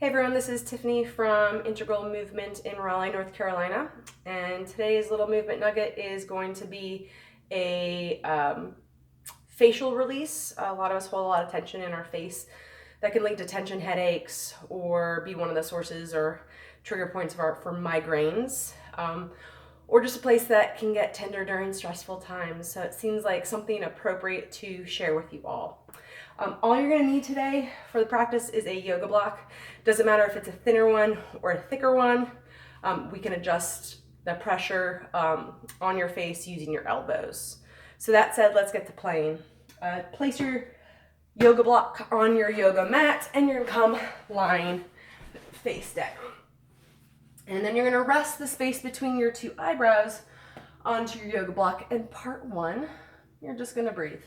Hey everyone, this is Tiffany from Integral Movement in Raleigh, North Carolina, and today's little movement nugget is going to be a facial release. A lot of us hold a lot of tension in our face that can lead to tension headaches or be one of the sources or trigger points for migraines, or just a place that can get tender during stressful times. So it seems like something appropriate to share with you all. All you're going to need today for the practice is a yoga block. Doesn't matter if it's a thinner one or a thicker one. We can adjust the pressure on your face using your elbows. So that said, let's get to playing. Place your yoga block on your yoga mat and you're going to come lying face down. And then you're going to rest the space between your two eyebrows onto your yoga block. And part one, you're just going to breathe.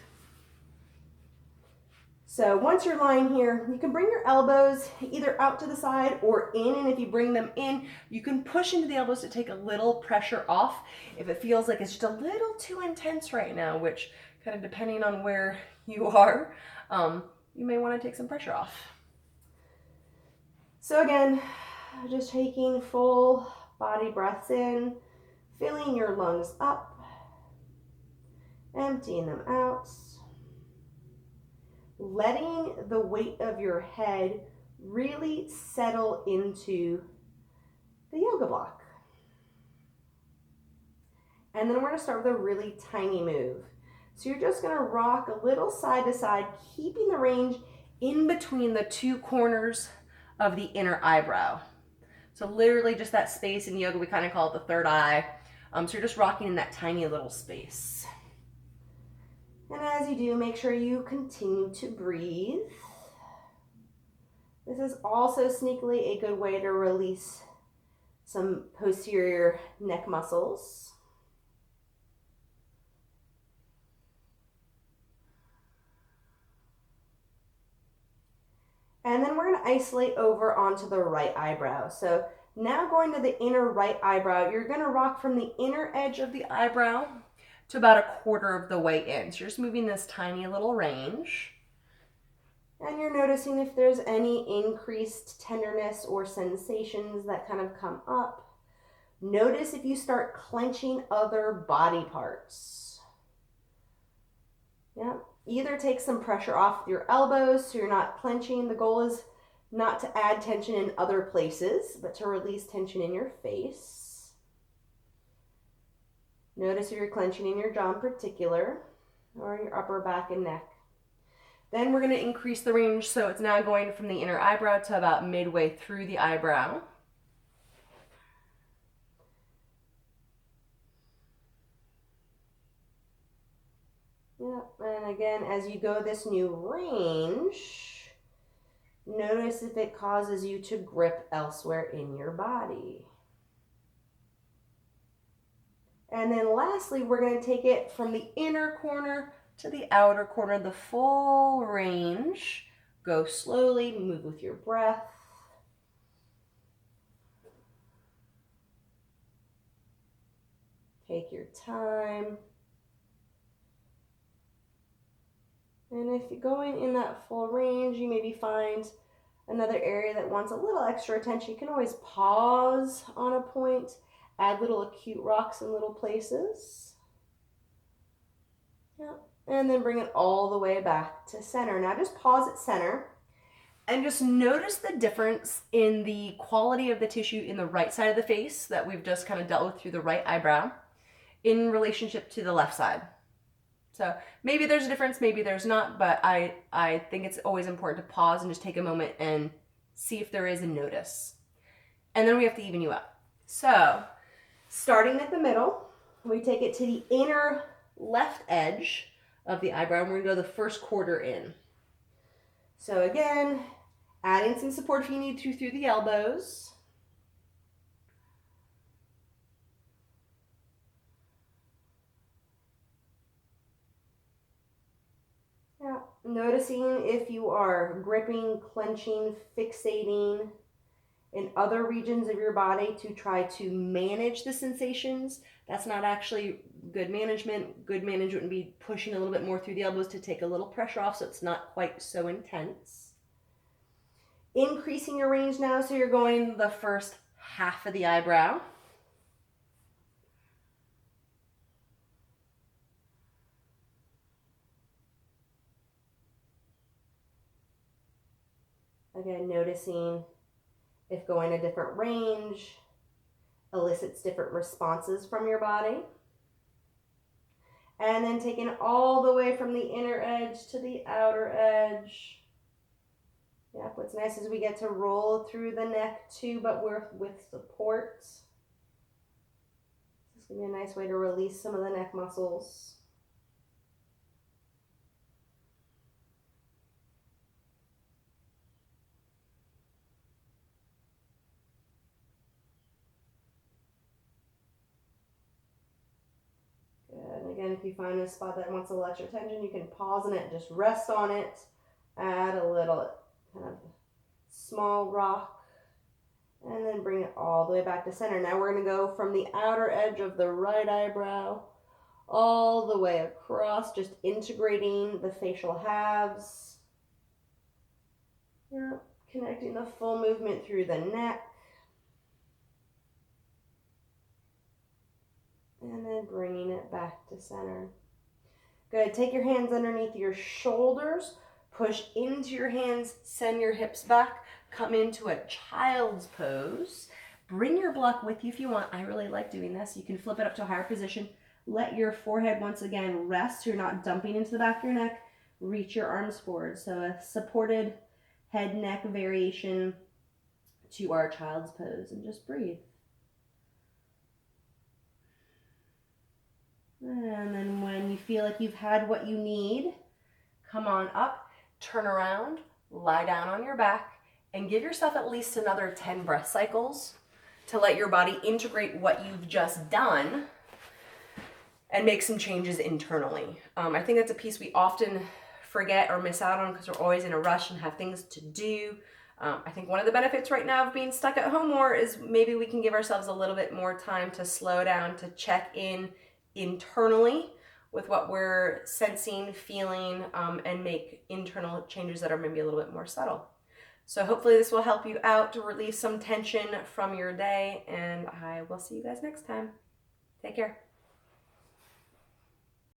So once you're lying here, you can bring your elbows either out to the side or in, and if you bring them in, you can push into the elbows to take a little pressure off if it feels like it's just a little too intense right now, which kind of depending on where you are, you may want to take some pressure off. So again, just taking full body breaths in, filling your lungs up, emptying them out. Letting the weight of your head really settle into the yoga block. And then we're going to start with a really tiny move. So you're just going to rock a little side to side, keeping the range in between the two corners of the inner eyebrow. So literally just that space in yoga, we kind of call it the third eye. So you're just rocking in that tiny little space. And as you do, make sure you continue to breathe. This is also sneakily a good way to release some posterior neck muscles. And then we're going to isolate over onto the right eyebrow. So now going to the inner right eyebrow, you're going to rock from the inner edge of the eyebrow to about a quarter of the way in. So you're just moving this tiny little range. And you're noticing if there's any increased tenderness or sensations that kind of come up. Notice if you start clenching other body parts. Yeah. Either take some pressure off with your elbows so you're not clenching. The goal is not to add tension in other places, but to release tension in your face. Notice if you're clenching in your jaw in particular, or your upper back and neck. Then we're going to increase the range, so it's now going from the inner eyebrow to about midway through the eyebrow. Yeah, and again, as you go this new range, notice if it causes you to grip elsewhere in your body. And then lastly, we're going to take it from the inner corner to the outer corner, the full range. Go slowly, move with your breath. Take your time. And if you're going in that full range, you maybe find another area that wants a little extra attention. You can always pause on a point, add little acute rocks in little places. Yeah. And then bring it all the way back to center. Now just pause at center and just notice the difference in the quality of the tissue in the right side of the face that we've just kind of dealt with through the right eyebrow in relationship to the left side. So maybe there's a difference, maybe there's not, but I think it's always important to pause and just take a moment and see if there is and notice. And then we have to even you up. So starting at the middle, we take it to the inner left edge of the eyebrow, and we're going to go the first quarter in. So again, adding some support if you need to through the elbows. Yeah. Noticing if you are gripping, clenching, fixating in other regions of your body to try to manage the sensations. That's not actually good management. Good management would be pushing a little bit more through the elbows to take a little pressure off so it's not quite so intense. Increasing your range now, so you're going the first half of the eyebrow. Again, noticing if going a different range elicits different responses from your body. And then taking it all the way from the inner edge to the outer edge. Yeah, what's nice is we get to roll through the neck too, but we're with support. This is going to be a nice way to release some of the neck muscles. And again, if you find a spot that wants a little extra tension, you can pause on it, just rest on it, add a little kind of small rock, and then bring it all the way back to center. Now we're going to go from the outer edge of the right eyebrow all the way across, just integrating the facial halves. Yeah, connecting the full movement through the neck. And then bringing it back to center. Good. Take your hands underneath your shoulders. Push into your hands. Send your hips back. Come into a child's pose. Bring your block with you if you want. I really like doing this. You can flip it up to a higher position. Let your forehead once again rest so you're not dumping into the back of your neck. Reach your arms forward. So a supported head neck variation to our child's pose. And just breathe. And then when you feel like you've had what you need, come on up, turn around, lie down on your back, and give yourself at least another 10 breath cycles to let your body integrate what you've just done and make some changes internally. I think that's a piece we often forget or miss out on because we're always in a rush and have things to do. I think one of the benefits right now of being stuck at home more is maybe we can give ourselves a little bit more time to slow down, to check in internally with what we're sensing, feeling, and make internal changes that are maybe a little bit more subtle. So hopefully this will help you out to release some tension from your day, and I will see you guys next time. Take care.